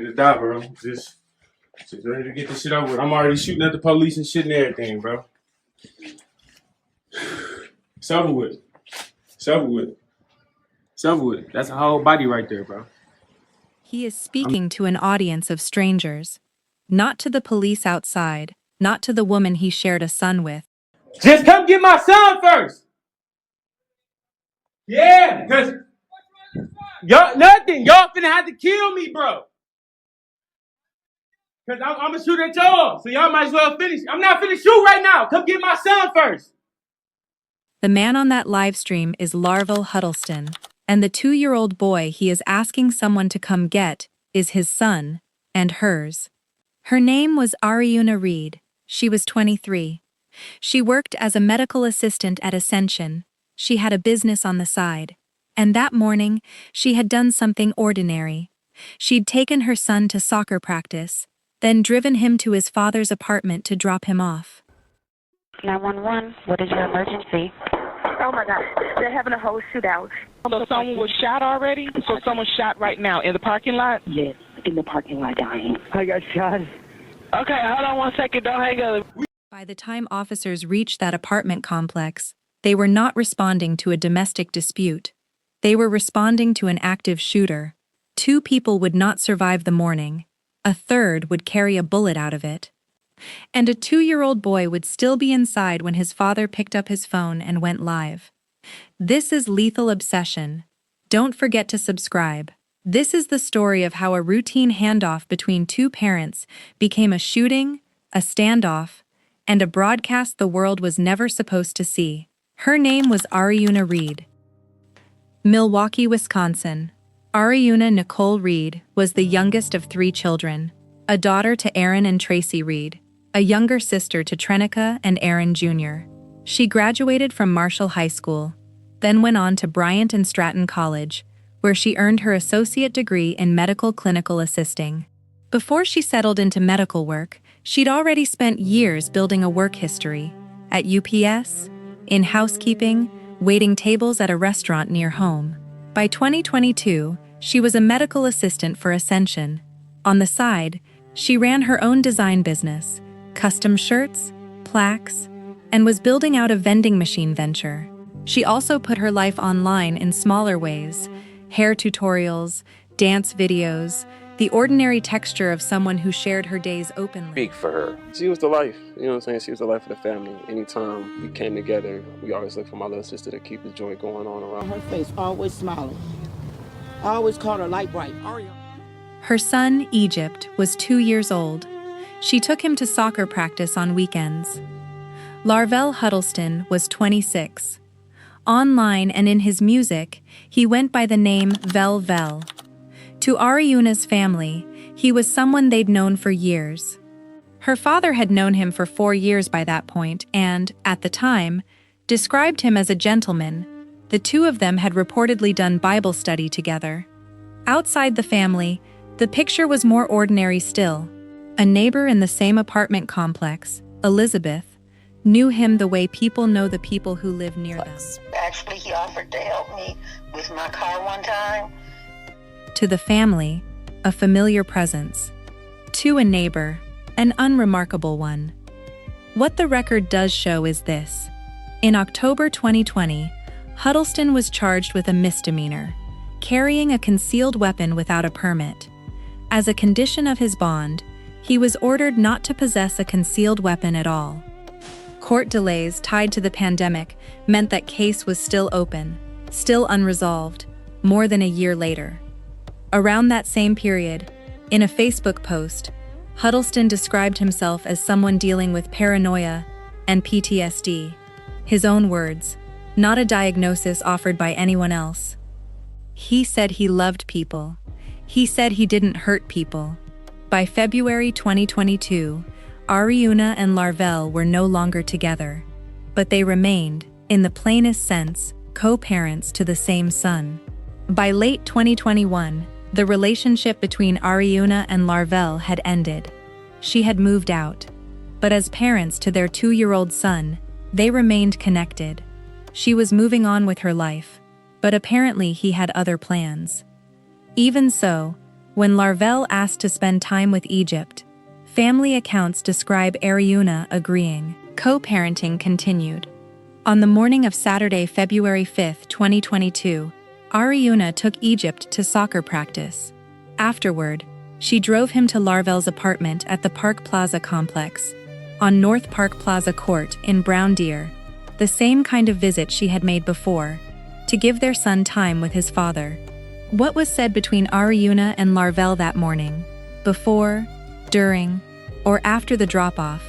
to die, bro. Just ready to get this shit over with. I'm already shooting at the police and shit and everything, bro. It's over with. It's over with. It's over with. That's a whole body right there, bro. He is speaking to an audience of strangers, not to the police outside, not to the woman he shared a son with. Just come get my son first. Yeah, because y'all nothing. Y'all finna have to kill me, bro. Because I'm gonna shoot at y'all. So y'all might as well finish. I'm not finna shoot right now. Come get my son first. The man on that live stream is Larville Huddleston, and the 2-year-old boy he is asking someone to come get is his son and hers. Her name was Arieuna Reed. She was 23. She worked as a medical assistant at Ascension. She had a business on the side. And that morning, she had done something ordinary. She'd taken her son to soccer practice, then driven him to his father's apartment to drop him off. 911, what is your emergency? Oh my God, they're having a whole shootout. So someone was shot already? So someone shot right now in the parking lot? Yes, in the parking lot dying. I got shot. Okay, hold on 1 second, don't hang up. By the time officers reached that apartment complex, they were not responding to a domestic dispute. They were responding to an active shooter. 2 people would not survive the morning. A third would carry a bullet out of it. And a 2-year-old boy would still be inside when his father picked up his phone and went live. This is Lethal Obsession. Don't forget to subscribe. This is the story of how a routine handoff between 2 parents became a shooting, a standoff, and a broadcast the world was never supposed to see. Her name was Arieuna Reed. Milwaukee, Wisconsin. Arieuna Nicole Reed was the youngest of 3 children, a daughter to Aaron and Tracy Reed, a younger sister to Trenica and Aaron Jr. She graduated from Marshall High School, then went on to Bryant and Stratton College, where she earned her associate degree in medical clinical assisting. Before she settled into medical work, she'd already spent years building a work history at UPS, in housekeeping, waiting tables at a restaurant near home. By 2022, she was a medical assistant for Ascension. On the side, she ran her own design business, custom shirts, plaques, and was building out a vending machine venture. She also put her life online in smaller ways: hair tutorials, dance videos, the ordinary texture of someone who shared her days openly. Speak for her. She was the life, you know what I'm saying? She was the life of the family. Anytime we came together, we always looked for my little sister to keep the joy going on around. Her face always smiling. I always called her light bright. Her son, Egypt, was 2 years old. She took him to soccer practice on weekends. Larville Huddleston was 26. Online and in his music, he went by the name Vel. To Arieuna's family, he was someone they'd known for years. Her father had known him for 4 years by that point and, at the time, described him as a gentleman. The 2 of them had reportedly done Bible study together. Outside the family, the picture was more ordinary still. A neighbor in the same apartment complex, Elizabeth, knew him the way people know the people who live near them. Actually, he offered to help me with my car one time. To the family, a familiar presence. To a neighbor, an unremarkable one. What the record does show is this. In October 2020, Huddleston was charged with a misdemeanor, carrying a concealed weapon without a permit. As a condition of his bond, he was ordered not to possess a concealed weapon at all. Court delays tied to the pandemic meant that case was still open, still unresolved, more than a year later. Around that same period, in a Facebook post, Huddleston described himself as someone dealing with paranoia and PTSD. His own words, not a diagnosis offered by anyone else. He said he loved people. He said he didn't hurt people. By February 2022, Arieuna and Larville were no longer together, but they remained, in the plainest sense, co-parents to the same son. By late 2021, the relationship between Arieuna and Larville had ended. She had moved out, but as parents to their 2-year-old son, they remained connected. She was moving on with her life, but apparently he had other plans. Even so, When Larvell asked to spend time with Egypt, family accounts describe Arieuna agreeing. Co-parenting continued. On the morning of Saturday, February 5, 2022, Arieuna took Egypt to soccer practice. Afterward, she drove him to Larvell's apartment at the Park Plaza complex, on North Park Plaza Court in Brown Deer, the same kind of visit she had made before, to give their son time with his father. What was said between Arieuna and Larvell that morning, before, during, or after the drop-off,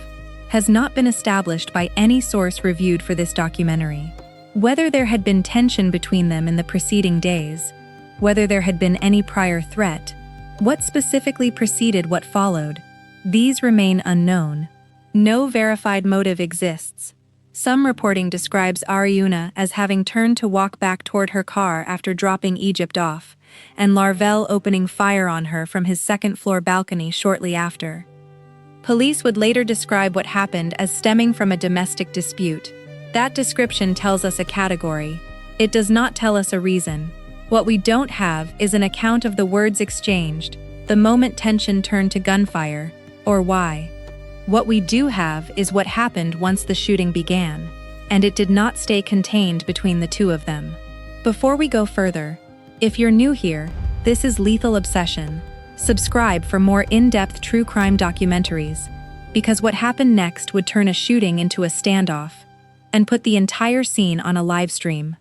has not been established by any source reviewed for this documentary. Whether there had been tension between them in the preceding days, whether there had been any prior threat, what specifically preceded what followed, these remain unknown. No verified motive exists. Some reporting describes Arieuna as having turned to walk back toward her car after dropping Egypt off, and Larvell opening fire on her from his second-floor balcony shortly after. Police would later describe what happened as stemming from a domestic dispute. That description tells us a category. It does not tell us a reason. What we don't have is an account of the words exchanged, the moment tension turned to gunfire, or why. What we do have is what happened once the shooting began, and it did not stay contained between the two of them. Before we go further, if you're new here, this is Lethal Obsession. Subscribe for more in-depth true crime documentaries, because what happened next would turn a shooting into a standoff, and put the entire scene on a live stream.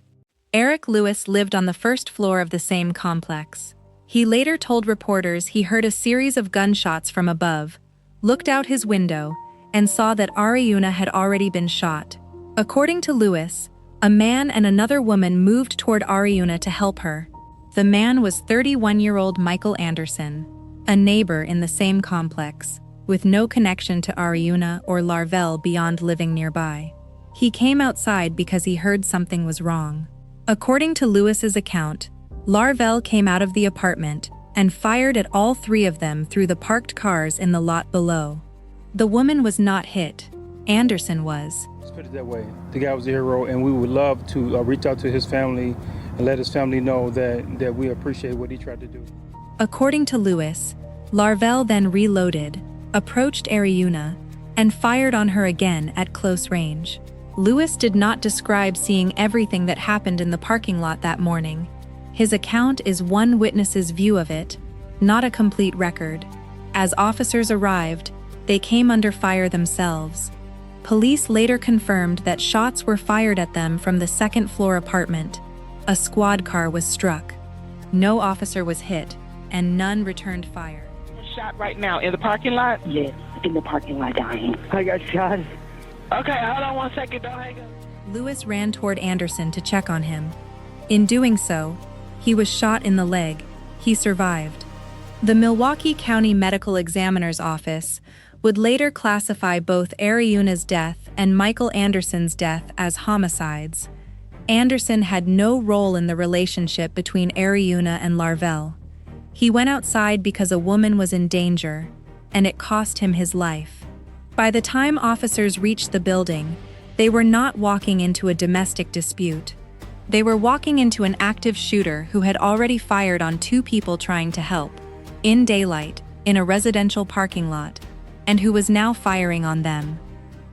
Eric Lewis lived on the first floor of the same complex. He later told reporters he heard a series of gunshots from above, looked out his window, and saw that Arieuna had already been shot. According to Lewis, a man and another woman moved toward Arieuna to help her. The man was 31-year-old Michael Anderson, a neighbor in the same complex, with no connection to Arieuna or Larvell beyond living nearby. He came outside because he heard something was wrong. According to Lewis's account, Larvell came out of the apartment and fired at all three of them through the parked cars in the lot below. The woman was not hit. Anderson was. Let's put it that way. The guy was a hero, and we would love to reach out to his family and let his family know that we appreciate what he tried to do. According to Lewis, Larvell then reloaded, approached Arieuna, and fired on her again at close range. Lewis did not describe seeing everything that happened in the parking lot that morning. His account is one witness's view of it, not a complete record. As officers arrived, they came under fire themselves. Police later confirmed that shots were fired at them from the second-floor apartment. A squad car was struck. No officer was hit, and none returned fire. Shot right now in the parking lot? Yes, in the parking lot dying. I got shot. Okay, hold on 1 second, don't hang up. Lewis ran toward Anderson to check on him. In doing so, he was shot in the leg. He survived. The Milwaukee County Medical Examiner's Office would later classify both Arieuna's death and Michael Anderson's death as homicides. Anderson had no role in the relationship between Arieuna and Larvell. He went outside because a woman was in danger, and it cost him his life. By the time officers reached the building, they were not walking into a domestic dispute. They were walking into an active shooter who had already fired on two people trying to help, in daylight, in a residential parking lot, and who was now firing on them.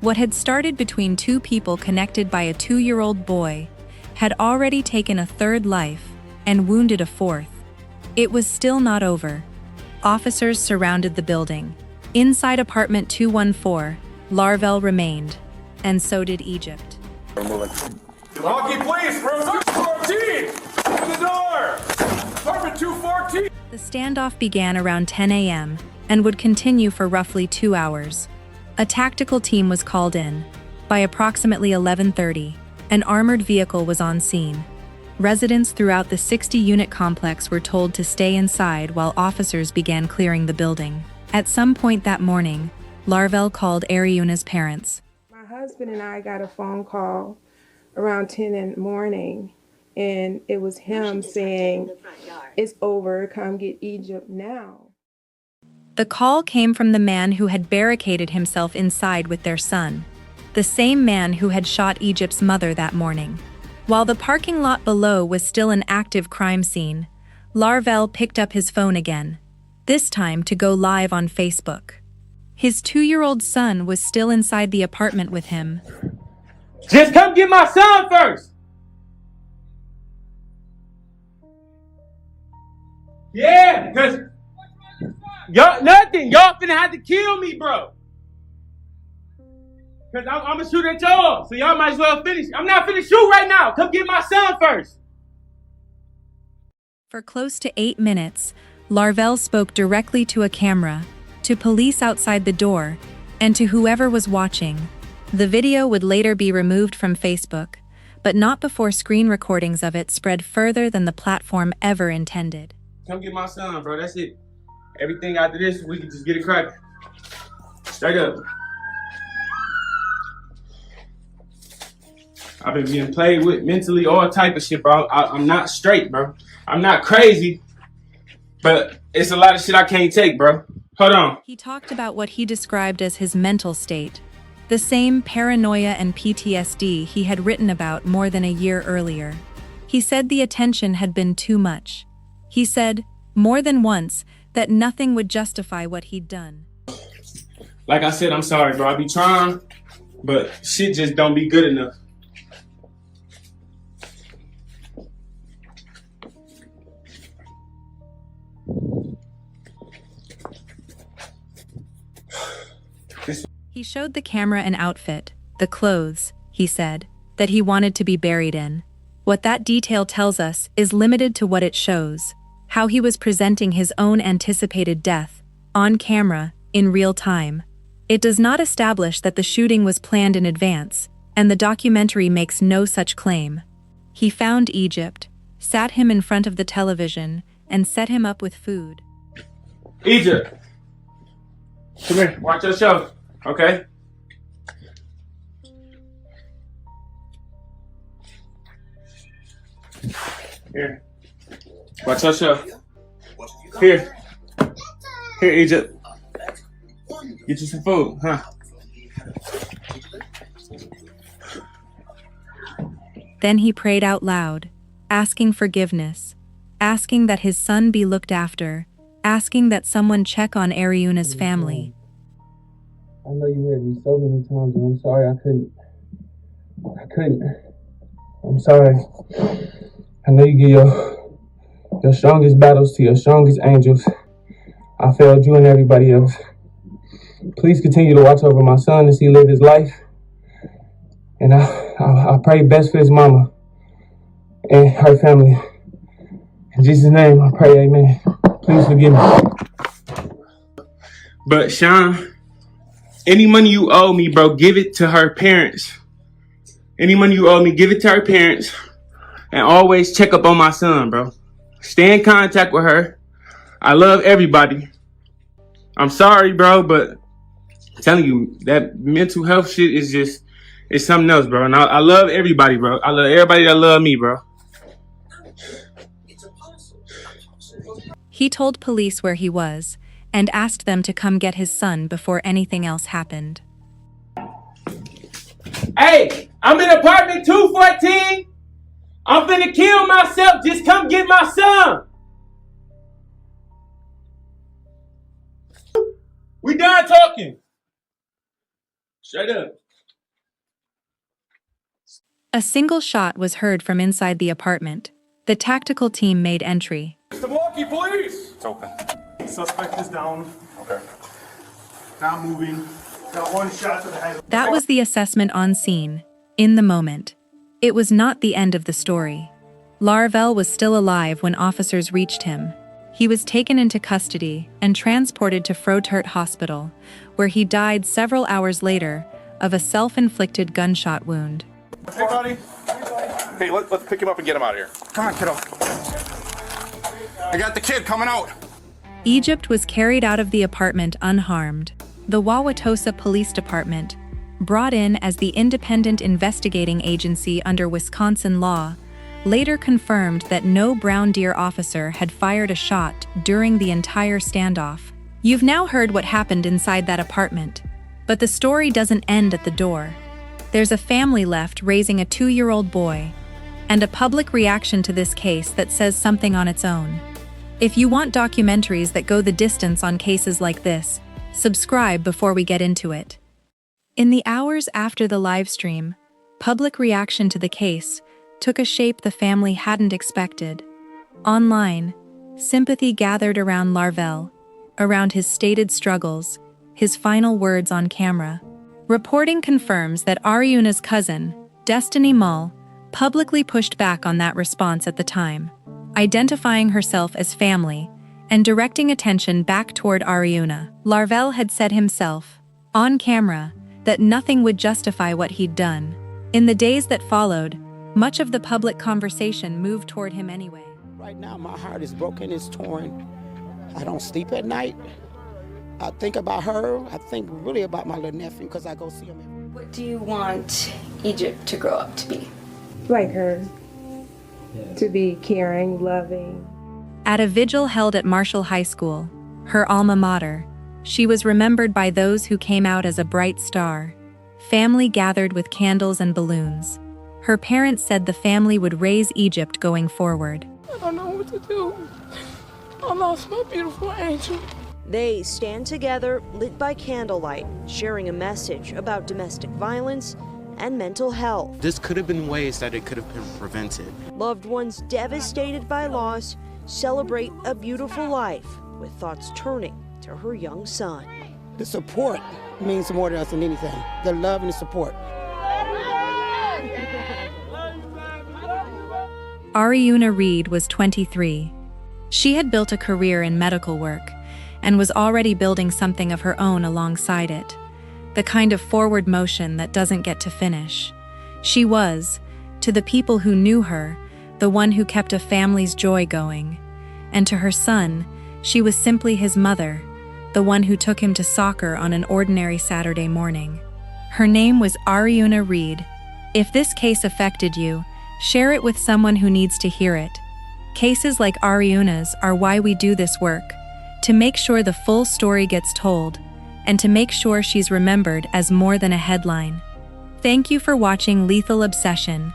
What had started between two people connected by a 2-year-old boy had already taken a third life and wounded a fourth. It was still not over. Officers surrounded the building. Inside apartment 214, Larvell remained, and so did Egypt. Milwaukee Police, room 214! Open the door! Apartment 214! The standoff began around 10 a.m. and would continue for roughly 2 hours. A tactical team was called in. By approximately 11:30, an armored vehicle was on scene. Residents throughout the 60-unit complex were told to stay inside while officers began clearing the building. At some point that morning, Larvell called Arieuna's parents. My husband and I got a phone call around 10 in the morning, and it was him saying, "It's over, come get Egypt now." The call came from the man who had barricaded himself inside with their son, the same man who had shot Egypt's mother that morning. While the parking lot below was still an active crime scene, Larvell picked up his phone again. this time to go live on Facebook. His 2-year-old son was still inside the apartment with him. Just come get my son first. Yeah, because y'all finna have to kill me, bro. Because I'm going to shoot at y'all, so y'all might as well finish. I'm not finna shoot right now. Come get my son first. For close to 8 minutes, Larvell spoke directly to a camera, to police outside the door, and to whoever was watching. The video would later be removed from Facebook, but not before screen recordings of it spread further than the platform ever intended. Come get my son, bro. That's it. Everything after this, we can just get it cracking. Straight up. I've been being played with mentally, all type of shit, bro. I'm not straight, bro. I'm not crazy, but it's a lot of shit I can't take, bro. Hold on. He talked about what he described as his mental state, the same paranoia and PTSD he had written about more than a year earlier. He said the attention had been too much. He said, more than once, that nothing would justify what he'd done. Like I said, I'm sorry, bro. I be trying, but shit just don't be good enough. He showed the camera an outfit, the clothes, he said, that he wanted to be buried in. What that detail tells us is limited to what it shows, how he was presenting his own anticipated death, on camera, in real time. It does not establish that the shooting was planned in advance, and the documentary makes no such claim. He found Egypt, sat him in front of the television, and set him up with food. Egypt, come here, watch yourself, okay? Here, watch yourself. Here, Egypt. Get you some food, huh? Then he prayed out loud, asking forgiveness, asking that his son be looked after, asking that someone check on Ariuna's family. I know you had me so many times, and I'm sorry I couldn't. I'm sorry. I know you give your strongest battles to your strongest angels. I failed you and everybody else. Please continue to watch over my son as he live his life. And I pray best for his mama and her family. In Jesus' name, I pray, amen. Please forgive me. But Sean, any money you owe me, bro, give it to her parents. Any money you owe me, give it to her parents. And always check up on my son, bro. Stay in contact with her. I love everybody. I'm sorry, bro, but I'm telling you, that mental health shit is just, it's something else, bro. And I love everybody, bro. I love everybody that love me, bro. He told police where he was and asked them to come get his son before anything else happened. Hey, I'm in apartment 214. I'm finna kill myself. Just come get my son. We done talking. Straight up. A single shot was heard from inside the apartment. The tactical team made entry. Mr. Milwaukee, police! It's open. Suspect is down. Okay. Not moving. Got one shot to the head. That was the assessment on scene, in the moment. It was not the end of the story. Larvell was still alive when officers reached him. He was taken into custody and transported to Frohterdt Hospital, where he died several hours later of a self-inflicted gunshot wound. Hey, buddy. Hey, let's pick him up and get him out of here. Come on, kiddo. I got the kid coming out. Egypt was carried out of the apartment unharmed. The Wauwatosa Police Department, brought in as the independent investigating agency under Wisconsin law, later confirmed that no Brown Deer officer had fired a shot during the entire standoff. You've now heard what happened inside that apartment, but the story doesn't end at the door. There's a family left raising a 2-year-old boy, and a public reaction to this case that says something on its own. If you want documentaries that go the distance on cases like this, subscribe before we get into it. In the hours after the live stream, public reaction to the case took a shape the family hadn't expected. Online, sympathy gathered around Larvell, around his stated struggles, his final words on camera. Reporting confirms that Arieuna's cousin, Destiny Mull, publicly pushed back on that response at the time, identifying herself as family and directing attention back toward Arieuna. Larvell had said himself, on camera, that nothing would justify what he'd done. In the days that followed, much of the public conversation moved toward him anyway. Right now, my heart is broken, it's torn. I don't sleep at night. I think about her. I think really about my little nephew because I go see him every week. What do you want Egypt to grow up to be? Like her. To be caring, loving. At a vigil held at Marshall High School, her alma mater, she was remembered by those who came out as a bright star. Family gathered with candles and balloons. Her parents said the family would raise Egypt going forward. I don't know what to do. I lost my beautiful angel. They stand together, lit by candlelight, sharing a message about domestic violence and mental health. This could have been ways that it could have been prevented. Loved ones devastated by loss celebrate a beautiful life, with thoughts turning to her young son. The support means more to us than anything. The love and the support. Arieuna Reed was 23. She had built a career in medical work and was already building something of her own alongside it, the kind of forward motion that doesn't get to finish. She was, to the people who knew her, the one who kept a family's joy going. And to her son, she was simply his mother, the one who took him to soccer on an ordinary Saturday morning. Her name was Arieuna Reed. If this case affected you, share it with someone who needs to hear it. Cases like Arieuna's are why we do this work, to make sure the full story gets told, and to make sure she's remembered as more than a headline. Thank you for watching Lethal Obsession.